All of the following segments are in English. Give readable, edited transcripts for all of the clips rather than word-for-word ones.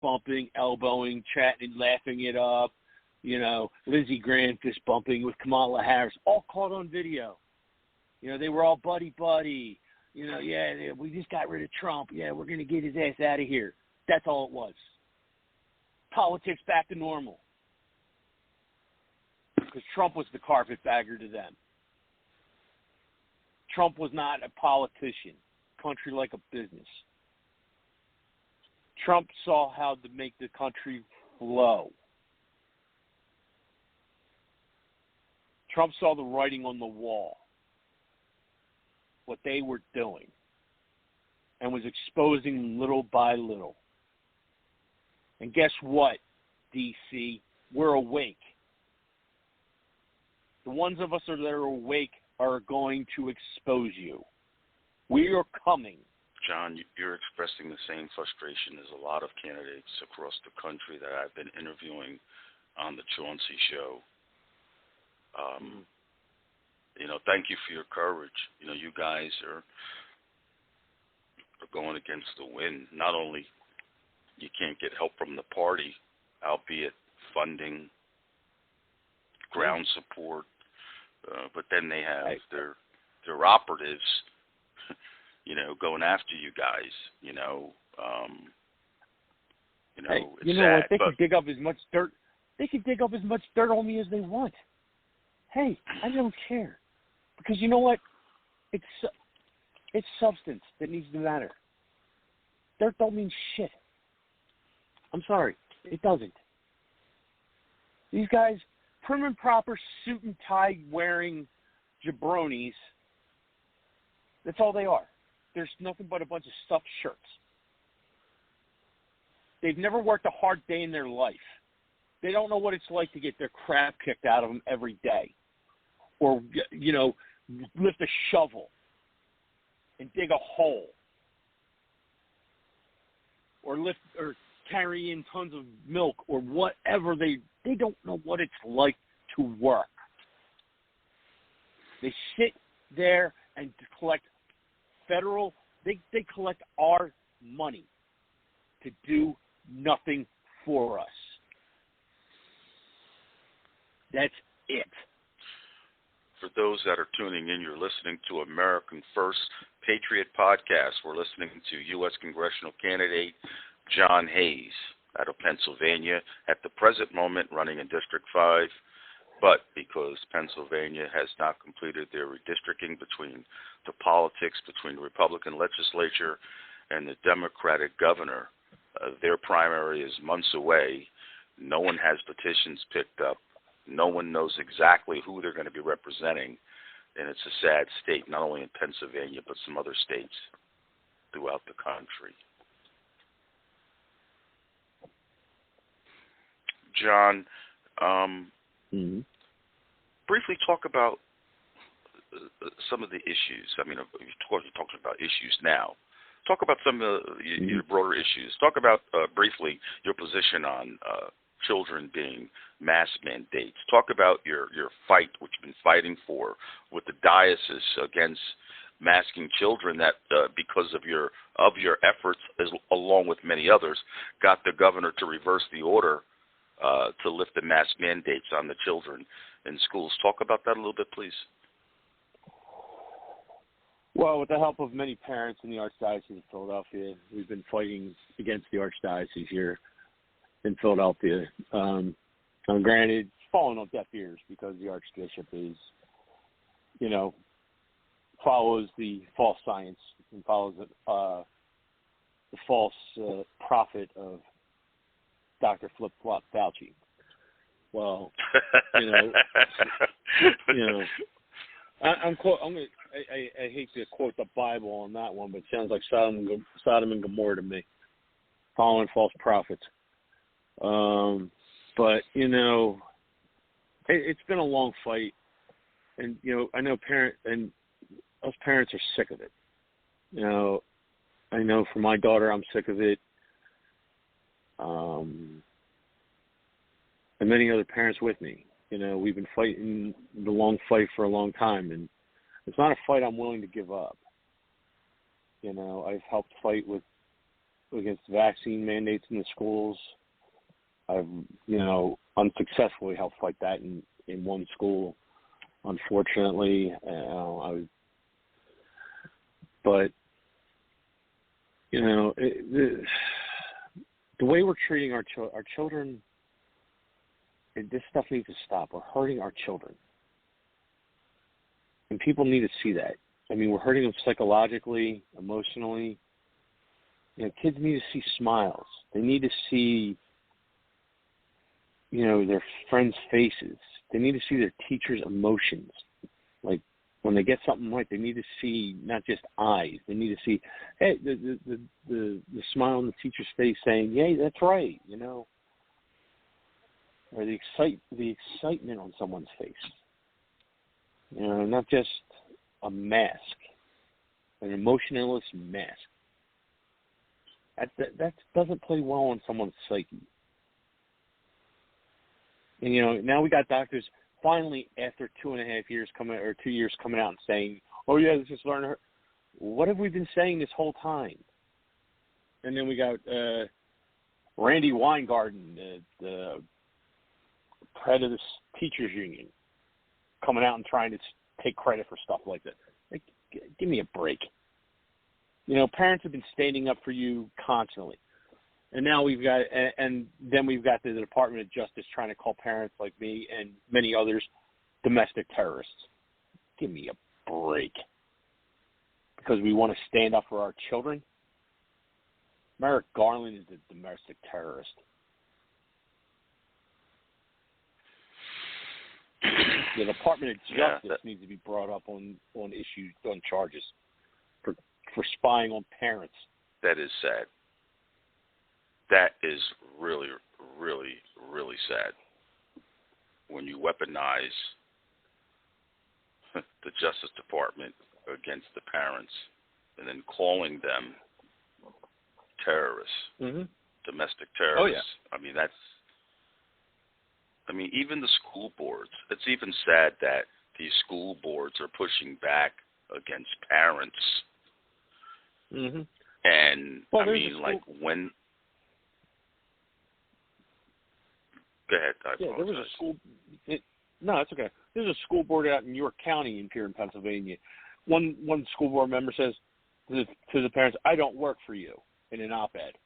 bumping, elbowing, chatting, laughing it up. Lindsey Graham fist bumping with Kamala Harris, all caught on video. They were all buddy. Yeah, we just got rid of Trump. Yeah, we're going to get his ass out of here. That's all it was. Politics back to normal. Because Trump was the carpetbagger to them. Trump was not a politician. Country like a business. Trump saw how to make the country flow. Trump saw the writing on the wall, what they were doing, and was exposing little by little. And guess what, D.C.? We're awake. The ones of us that are awake are going to expose you. We are coming. John, you're expressing the same frustration as a lot of candidates across the country that I've been interviewing on the Chauncey Show. Thank you for your courage. You guys are going against the wind. Not only you can't get help from the party, albeit funding, ground support, but then they have their operatives, going after you guys. It's sad, what? They can dig up as much dirt. They can dig up as much dirt on me as they want. Hey, I don't care. Because you know what? It's substance that needs to matter. Dirt don't mean shit. I'm sorry. It doesn't. These guys, prim and proper suit and tie wearing jabronis, that's all they are. There's nothing but a bunch of stuffed shirts. They've never worked a hard day in their life. They don't know what it's like to get their crap kicked out of them every day. Or, lift a shovel and dig a hole. Or carry in tons of milk or whatever. They don't know what it's like to work. They sit there and collect they collect our money to do nothing for us. That's it. For those that are tuning in, you're listening to American First Patriot Podcast. We're listening to U.S. Congressional candidate John Hayes out of Pennsylvania, at the present moment running in District 5. But because Pennsylvania has not completed their redistricting between the politics between the Republican legislature and the Democratic governor, their primary is months away. No one has petitions picked up. No one knows exactly who they're going to be representing. And it's a sad state, not only in Pennsylvania, but some other states throughout the country. John, briefly talk about some of the issues. I mean, you're talking about issues now. Talk about some of your broader issues. Talk about briefly your position on children being mask mandates. Talk about your fight, which you've been fighting for with the diocese against masking children, that because of your efforts, along with many others, got the governor to reverse the order to lift the mask mandates on the children in schools. Talk about that a little bit, please. Well, with the help of many parents in the Archdiocese of Philadelphia, we've been fighting against the Archdiocese here in Philadelphia. Granted, it's fallen on deaf ears because the Archbishop is, follows the false science and follows the false prophet of Dr. Flip Flop Fauci. Well, I hate to quote the Bible on that one, but it sounds like Sodom and Gomorrah to me, following false prophets. But it's been a long fight, and I know us parents are sick of it. I know for my daughter, I'm sick of it. And many other parents with me. We've been fighting the long fight for a long time, and it's not a fight I'm willing to give up. I've helped fight with against vaccine mandates in the schools. I've, unsuccessfully helped fight that in one school, unfortunately. But the way we're treating our children, this stuff needs to stop. We're hurting our children. And people need to see that. I mean, we're hurting them psychologically, emotionally. Kids need to see smiles. They need to see, their friends' faces. They need to see their teachers' emotions. Like, when they get something right, they need to see not just eyes. They need to see, hey, the smile on the teacher's face saying, "Yay, that's right," or the excitement on someone's face. Not just a mask, an emotionless mask. That doesn't play well on someone's psyche. And now we got doctors finally after 2.5 years 2 years coming out and saying, "Oh yeah, this is learning." What have we been saying this whole time? And then we got Randy Weingarten, the head of the teachers union, coming out and trying to take credit for stuff like that. Like, give me a break. Parents have been standing up for you constantly. And now then we've got the Department of Justice trying to call parents like me and many others domestic terrorists. Give me a break. Because we want to stand up for our children? Merrick Garland is a domestic terrorist. The Department of Justice needs to be brought up on issues, on charges for spying on parents. That is sad. That is really, really, really sad. When you weaponize the Justice Department against the parents and then calling them terrorists, domestic terrorists. Oh, yeah. Even the school boards. It's even sad that these school boards are pushing back against parents. Mm-hmm. And, when... Go ahead. I apologize. There was a school... No, that's okay. There's a school board out in York County here in Pennsylvania. One school board member says to the parents, "I don't work for you," in an op-ed.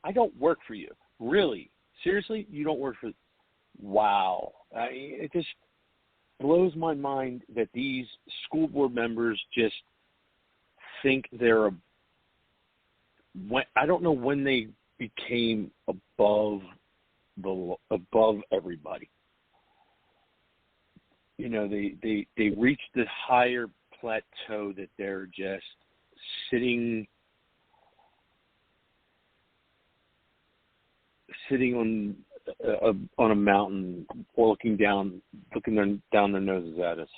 I don't work for you. Really? Seriously? You don't work for... Wow. It just blows my mind that these school board members just think they're I don't know when they became above everybody. They reached this higher plateau that they're just sitting on a mountain, looking down their noses at us.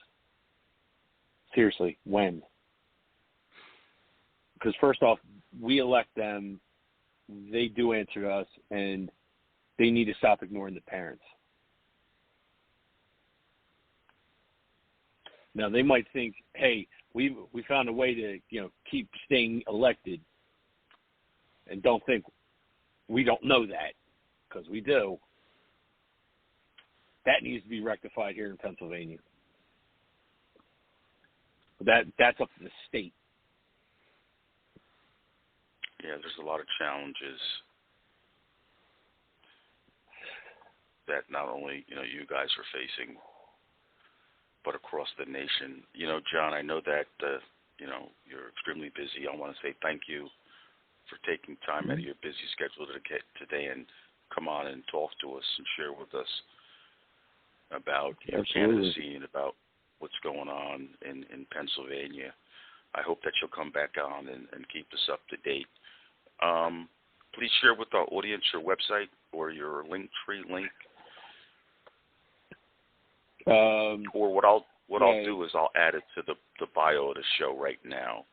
Seriously, when? Because first off, we elect them, they do answer to us, and they need to stop ignoring the parents. Now they might think, "Hey, we found a way to keep staying elected," and don't think we don't know that, because we do. That needs to be rectified here in Pennsylvania. That's up to the state. Yeah, there's a lot of challenges that not only you guys are facing, but across the nation. John, I know that you're extremely busy. I want to say thank you for taking time out of your busy schedule today and come on and talk to us and share with us about your candidacy and about what's going on in Pennsylvania. I hope that you'll come back on and keep us up to date. Please share with our audience your website or your Linktree link. Or what I'll do is I'll add it to the bio of the show right now,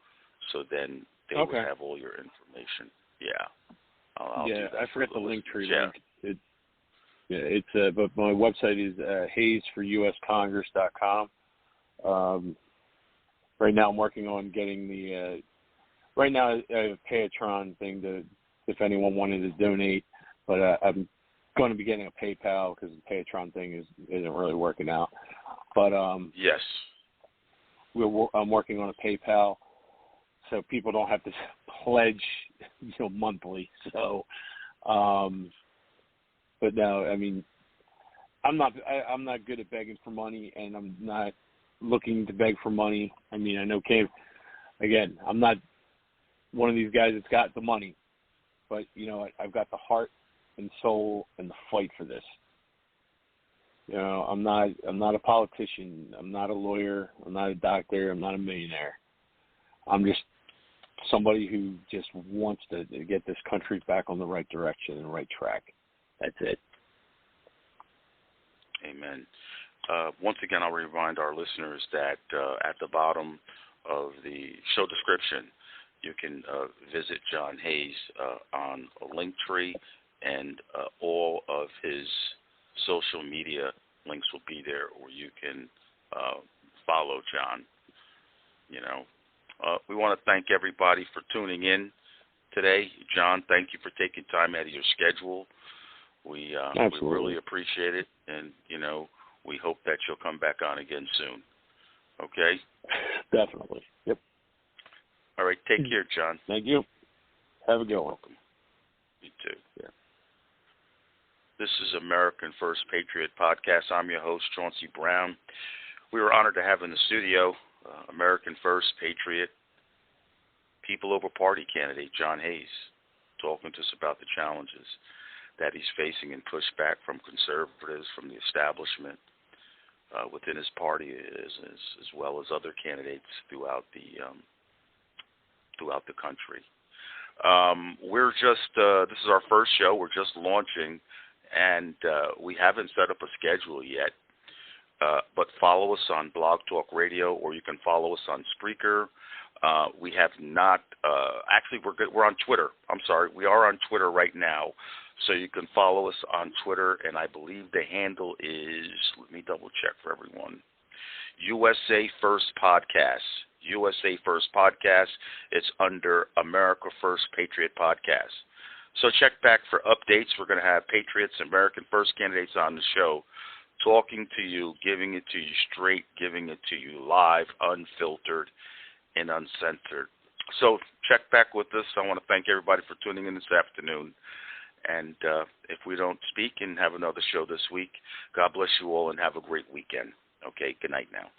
so then they will have all your information. Yeah. I'll do that. I forgot the Linktree link. But my website is hayesforuscongress.com. Right now I'm working on getting right now I have a Patriot thing if anyone wanted to donate, but I'm going to be getting a PayPal because the Patriot thing isn't really working out. But yes, I'm working on a PayPal, so people don't have to pledge, monthly. So, but no, I mean, I'm not good at begging for money, and I'm not looking to beg for money. I mean, I know again, I'm not one of these guys that's got the money, but I've got the heart and soul and the fight for this. I'm not a politician. I'm not a lawyer. I'm not a doctor. I'm not a millionaire. I'm just somebody who just wants to get this country back on the right direction and the right track. That's it. Amen. Once again, I'll remind our listeners that at the bottom of the show description, you can visit John Hayes on a Linktree, and all of his social media links will be there, or you can follow John. We want to thank everybody for tuning in today. John, thank you for taking time out of your schedule. We really appreciate it, and we hope that you'll come back on again soon. Okay? Definitely. Yep. All right. Take care, John. Thank you. Have a good one. Welcome. You too. Yeah. This is American First Patriot Podcast. I'm your host, Chauncey Brown. We were honored to have in the studio American First Patriot People Over Party candidate John Hayes, talking to us about the challenges that he's facing and pushback from conservatives, from the establishment within his party, as well as other candidates throughout the country. We're just this is our first show. We're just launching, and we haven't set up a schedule yet. But follow us on Blog Talk Radio, or you can follow us on Spreaker. We have not actually. We're on Twitter. I'm sorry, we are on Twitter right now, so you can follow us on Twitter. And I believe the handle is, let me double check for everyone, USA First Podcast. USA First Podcast. It's under America First Patriot Podcast. So check back for updates. We're going to have Patriots, American First candidates on the show, talking to you, giving it to you straight, giving it to you live, unfiltered, and uncensored. So check back with us. I want to thank everybody for tuning in this afternoon. And if we don't speak and have another show this week, God bless you all and have a great weekend. Okay, good night now.